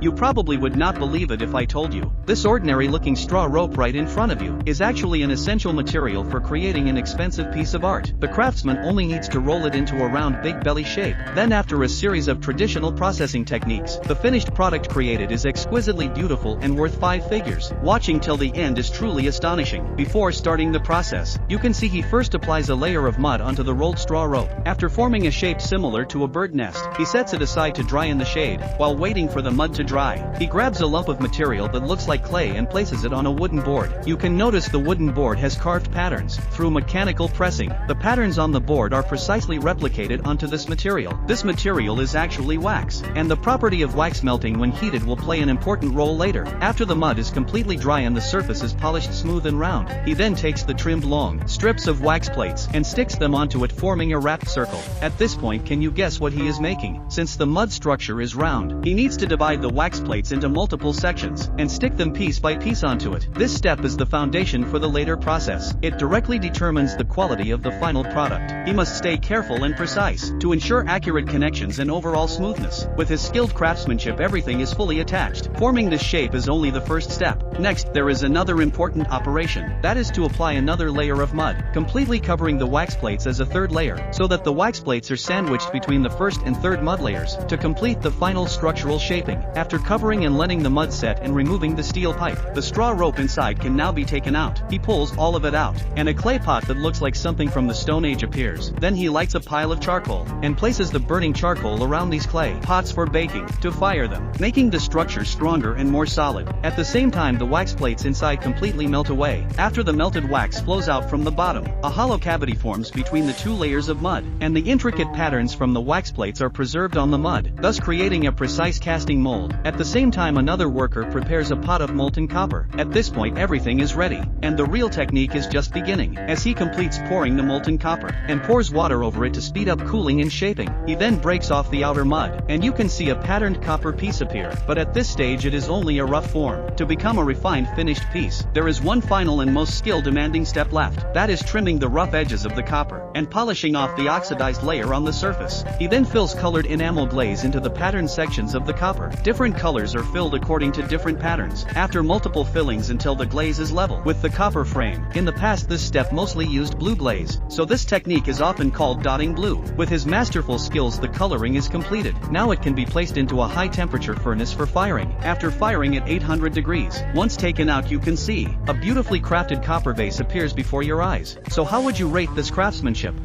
You probably would not believe it if I told you. This ordinary looking straw rope right in front of you is actually an essential material for creating an expensive piece of art. The craftsman only needs to roll it into a round big belly shape. Then after a series of traditional processing techniques, the finished product created is exquisitely beautiful and worth 5 figures. Watching till the end is truly astonishing. Before starting the process, you can see he first applies a layer of mud onto the rolled straw rope. After forming a shape similar to a bird nest, he sets it aside to dry in the shade. While waiting for the mud to dry, he grabs a lump of material that looks like clay and places it on a wooden board. You can notice the wooden board has carved patterns. Through mechanical pressing, the patterns on the board are precisely replicated onto this material. This material is actually wax, and the property of wax melting when heated will play an important role later. After the mud is completely dry and the surface is polished smooth and round, he then takes the trimmed long strips of wax plates and sticks them onto it, forming a wrapped circle. At this point, can you guess what he is making? Since the mud structure is round, he needs to divide the wax plates into multiple sections and stick them piece by piece onto it. This step is the foundation for the later process. It directly determines the quality of the final product. He must stay careful and precise to ensure accurate connections and overall smoothness. With his skilled craftsmanship, everything is fully attached. Forming this shape is only the first step. Next, there is another important operation. That is to apply another layer of mud, completely covering the wax plates as a third layer, so that the wax plates are sandwiched between the first and third mud layers, to complete the final structural shaping. After covering and letting the mud set and removing the steel pipe, the straw rope inside can now be taken out. He pulls all of it out, and a clay pot that looks like something from the Stone Age appears. Then he lights a pile of charcoal, and places the burning charcoal around these clay pots for baking, to fire them, making the structure stronger and more solid. At the same time, the wax plates inside completely melt away. After the melted wax flows out from the bottom, a hollow cavity forms between the 2 layers of mud, and the intricate patterns from the wax plates are preserved on the mud, thus creating a precise casting mold. At the same time, another worker prepares a pot of molten copper. At this point, everything is ready, and the real technique is just beginning. As he completes pouring the molten copper, and pours water over it to speed up cooling and shaping, he then breaks off the outer mud, and you can see a patterned copper piece appear. But at this stage it is only a rough form. To become a refined finished piece, there is one final and most skill-demanding step left. That is trimming the rough edges of the copper, and polishing off the oxidized layer on the surface. He then fills colored enamel glaze into the patterned sections of the copper. Different colors are filled according to different patterns, after multiple fillings until the glaze is level with the copper frame. In the past, this step mostly used blue glaze, so this technique is often called dotting blue. With his masterful skills, the coloring is completed. Now it can be placed into a high-temperature furnace for firing. After firing at 800 degrees, once taken out, you can see a beautifully crafted copper vase appears before your eyes. So how would you rate this craftsmanship?